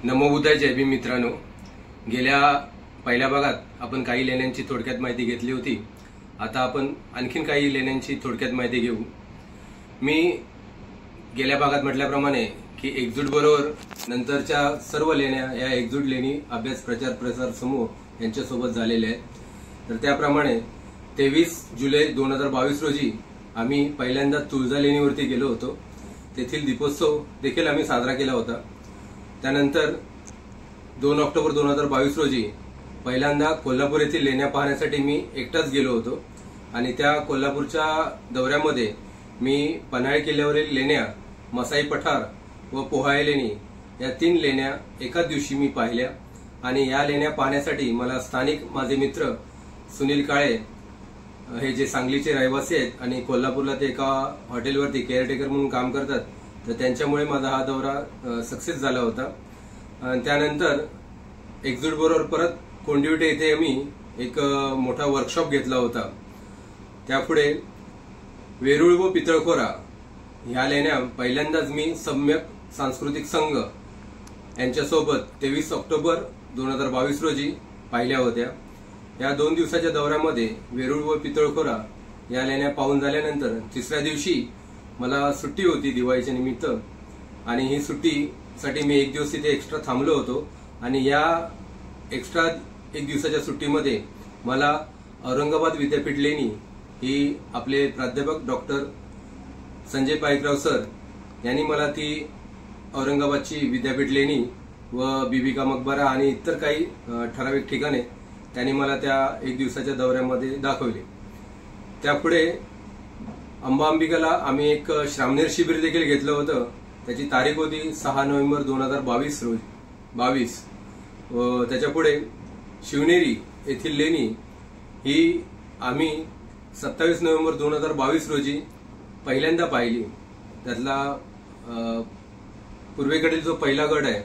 नमो बुद्धाय जय भीम मित्रांनो, गेल्या पहिल्या भागात आपण काही लेण्यांची थोडक्यात माहिती घेतली होती। आता आपण आणखीन काही लेण्यांची थोडक्यात माहिती घेऊ। मी गेल्या भागात म्हटल्याप्रमाणे की एकजूट बरोबर नंतरच्या सर्व लेण्या या एकजूट लेणी अभ्यास प्रचार प्रसार समूह यांच्यासोबत झालेले आहेत। तर त्याप्रमाणे 23 जुलै 2022 रोजी आम्ही पहिल्यांदा तुळजा लेणीवरती गेलो होतो। तेथील दीपोत्सव देखील आम्ही साजरा केला होता। त्यानंतर 2 ऑक्टोबर 2022 रोजी पहिल्यांदा कोल्हापूर येथील लेण्या पाहण्यासाठी मी एकटाच गेलो होतो आणि त्या कोल्हापूरच्या दौऱ्यामध्ये मी पन्हाळे किल्ल्यावरील लेण्या, मसाई पठार व पोहाळे लेणी या 3 लेण्या एकाच दिवशी मी पाहिल्या। आणि या लेण्या पाहण्यासाठी मला स्थानिक माझे मित्र सुनील काळे हे जे सांगलीचे रहिवासी आहेत आणि कोल्हापूरला ते एका हॉटेलवरती केअरटेकर म्हणून काम करतात, तर त्यांच्यामुळे माझा हा दौरा सक्सेस झाला होता। त्यानंतर एकजूट बरोबर परत कोंडिवटे येथे आम्ही एक मोठा वर्कशॉप घेतला होता। त्यापुढे वेरूळ व पितळखोरा ह्या लेण्या पहिल्यांदाच मी सम्यक सांस्कृतिक संघ यांच्यासोबत 23 ऑक्टोबर 2022 रोजी पाहिल्या होत्या। या 2 दिवसाच्या दौऱ्यामध्ये वेरूळ व पितळखोरा या लेण्या पाहून झाल्यानंतर तिसऱ्या दिवशी मला सुट्टी होती दिवाळीच्या निमित्त, आणि ही सुट्टीसाठी मी 1 दिवस तिथे एक्स्ट्रा थांबलो होतो। आणि या एक्स्ट्रा 1 दिवसाच्या सुट्टीमध्ये मला औरंगाबाद विद्यापीठ लेणी ही आपले प्राध्यापक डॉक्टर संजय पाईकराव सर यांनी मला ती औरंगाबादची विद्यापीठ लेणी व बीबी का मकबरा आणि इतर काही ठराविक ठिकाणे त्यांनी मला त्या 1 दिवसाच्या दौऱ्यामध्ये दाखवली। त्यापुढे अंबांबिकाला आम्ही एक श्रामणेर शिबिर देखील घेतलं होतं। त्याची तारीख होती 6 नोव्हेंबर 2022 रोजी व त्याच्यापुढे शिवनेरी येथील लेणी ही आम्ही 27 नोव्हेंबर 2022 रोजी पहिल्यांदा पाहिली। त्यातला पूर्वेकडील जो पहिला गड आहे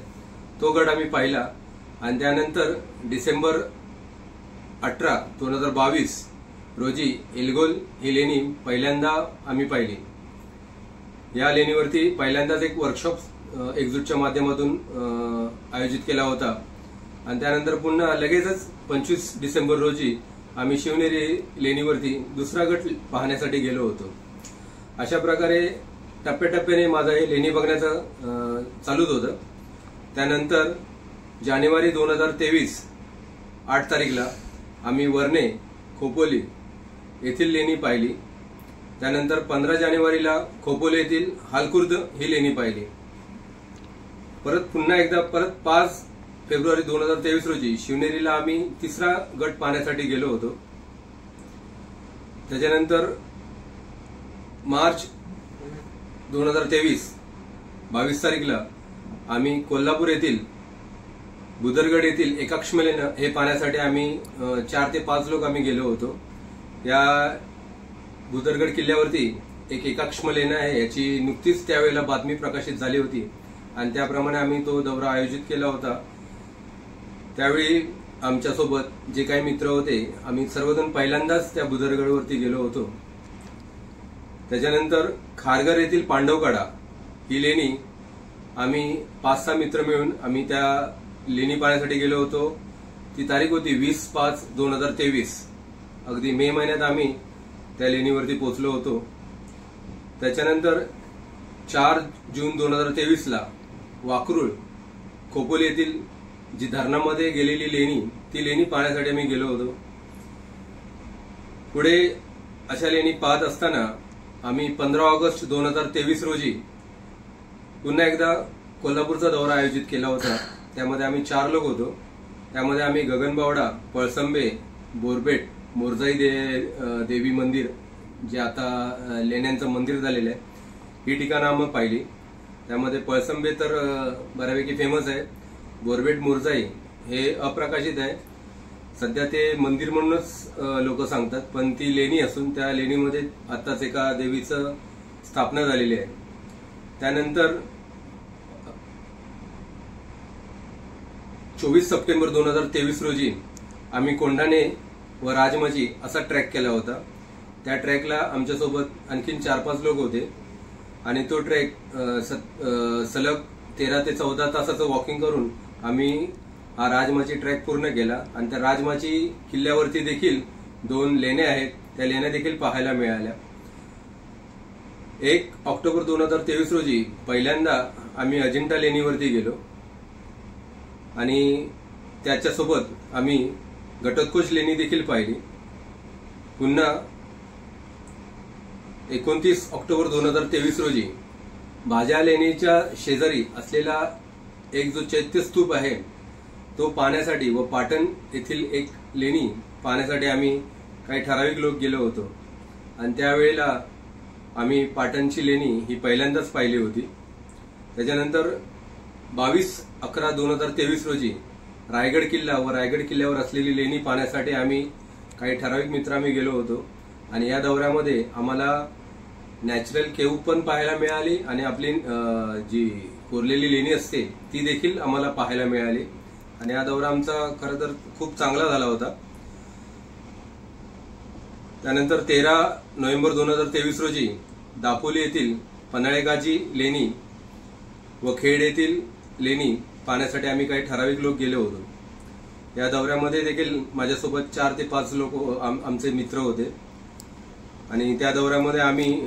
तो गड आम्ही पाहिला। आणि त्यानंतर डिसेंबर 18, 2022 रोजी एल्गोल ही लेणी पहिल्यांदा आम्ही पाहिली। या लेणीवरती पहिल्यांदाच एक वर्कशॉप एकजूटच्या माध्यमातून आयोजित केला होता। आणि त्यानंतर पुन्हा लगेचच 25 डिसेंबर रोजी आम्ही शिवनेरी लेणीवरती दुसरा गट पाहण्यासाठी गेलो होतो। अशा प्रकारे टप्प्याटप्प्याने माझं हे लेणी बघण्याचं चालूच होतं। त्यानंतर जानेवारी 2023 8 तारीखला आम्ही वर्णे, खोपोली येथील लेणी पाहिली। त्यानंतर 15 जानेवारीला खोपोली येथील हालखुर्द ही लेणी पाहिली। पुन्हा एकदा 5 फेब्रुवारी 2023 रोजी शिवनेरीला आम्ही तिसरा गट पाहण्यासाठी गेलो होतो। त्याच्यानंतर मार्च 2023 22 तारीखला आम्ही कोल्हापूर येथील बुदरगड येथील एकाक्षम लेण्या हे पाहण्यासाठी आम्ही 4 ते 5 लोक आम्ही गेलो होतो। या बुदरगड किल्ल्यावरती एक एकाक्षम लेण्या आहे, याची नुकतीच त्यावेळेला बातमी प्रकाशित झाली होती आणि त्याप्रमाणे आम्ही तो दौरा आयोजित केला होता। त्यावेळी आमच्यासोबत जे काही मित्र होते आम्ही सर्वजण पहिल्यांदाच त्या बुदरगडवरती गेलो होतो। त्याच्यानंतर खारघर येथील पांडवकडा ही लेणी आम्ही 5-6 मित्र मिळून आम्ही त्या लेणी पाहण्यासाठी गेलो होतो। ती तारीख होती 20/5/2023, अगदी मे महिन्यात आम्ही त्या लेणीवरती पोहोचलो होतो। त्याच्यानंतर 4 जून 2023 ला वाकरूळ खोपोली येथील जी धरणामध्ये गेलेली लेणी ती लेणी पाहण्यासाठी आम्ही गेलो होतो। पुढे अशा लेणी पाहत असताना आम्ही 15 ऑगस्ट 2023 रोजी पुन्हा एकदा कोल्हापूरचा दौरा आयोजित केला होता। त्यामध्ये आम्ही 4 लोक होतो। त्यामध्ये आम्ही गगनबावडा, पळसंबे, बोरबेट, मोरजाई देवी मंदिर जे आता लेण्यांचं मंदिर झालेलं आहे ही ठिकाणं आम्ही पाहिली। त्यामध्ये पळसंबे तर बऱ्यापैकी फेमस आहे, बोरबेट मोरजाई हे अप्रकाशित आहे, सध्या ते मंदिर म्हणूनच लोक सांगतात, पण ती लेणी असून त्या लेणीमध्ये आताच एका देवीचं स्थापना झालेली आहे। त्यानंतर 24 सप्टेंबर 2023 रोजी आम्ही कोंढाणे व राजमाची असा ट्रॅक केला होता। त्या ट्रॅकला आमच्यासोबत आणखीन 4-5 लोक होते आणि तो ट्रॅक सलग 13 ते 14 तासाचं वॉकिंग करून आम्ही हा राजमाची ट्रॅक पूर्ण केला आणि त्या राजमाची किल्ल्यावरती देखील 2 लेण्या आहेत, त्या लेण्या देखील पाहायला मिळाल्या. 1 ऑक्टोबर 2023 रोजी पहिल्यांदा आम्ही अजिंठा लेणीवरती गेलो आणि त्याच्यासोबत आम्ही घटोत्कच लेणी देखील पाहिली. पुन्हा 29 ऑक्टोबर 2023 रोजी भाज्या लेणीच्या शेजारी असलेला एक जो चैत्य स्तूप आहे तो पाहण्यासाठी व पाटण येथील एक लेणी पाहण्यासाठी आम्ही काही ठराविक लोक गेलो होतो आणि त्यावेळेला आम्ही पाटणची लेणी ही पहिल्यांदाच पाहिली होती. त्याच्यानंतर 22/11/2023 रोजी रायगड किल्ला व रायगड किल्ल्यावर असलेली लेणी पाहण्यासाठी आम्ही काही ठराविक मित्र आम्ही गेलो होतो आणि या दौऱ्यामध्ये आम्हाला नॅचरल केव्ह पण पाहायला मिळाली आणि आपली जी कोरलेली लेणी असते ती देखील आम्हाला पाहायला मिळाली आणि हा दौरा आमचा खरं तर खूप चांगला झाला होता. त्यानंतर 13 नोव्हेंबर 2023 रोजी दापोली येथील पन्हाळेगाची लेणी व खेड येथील लेणी पाहण्यासाठी आम्ही काही ठराविक लोक गेलो होतो. या दौऱ्यामध्ये देखील माझ्यासोबत 4 ते 5 लोक आमचे मित्र होते आणि त्या दौऱ्यामध्ये आम्ही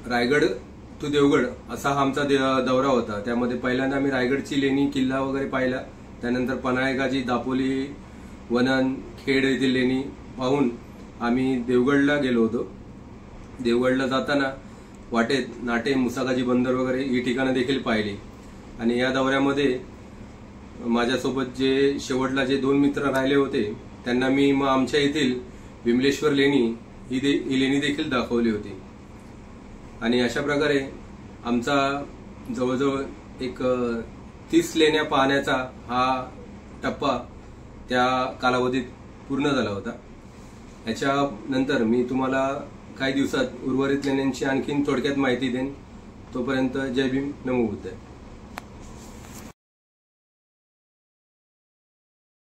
रायगड टू देवगड असा हा आमचा दौरा होता. त्यामध्ये पहिल्यांदा आम्ही रायगडची लेणी किल्ला वगैरे पाहिला, त्यानंतर पन्हाळेगाची, दापोली, वनन, खेड येथील लेणी पाहून आम्ही देवगडला गेलो होतो. देवगडला जाताना वाटेत नाटे, मुसागाजी बंदर वगैरे ही ठिकाणं देखील पाहिली आणि या दौऱ्यामध्ये माझ्यासोबत जे शेवटला जे 2 मित्र राहिले होते त्यांना मी मग आमच्या येथील विमलेश्वर लेणी ही लेणी देखील दाखवली होती आणि अशा प्रकारे आमचा जवळजवळ एक 30 लेण्या पाहण्याचा हा टप्पा त्या कालावधीत पूर्ण झाला होता. याच्यानंतर मी तुम्हाला काही दिवसात उर्वरित लेण्यांची आणखीन थोडक्यात माहिती देईन. तोपर्यंत जय भीम, नमो बुद्धाय.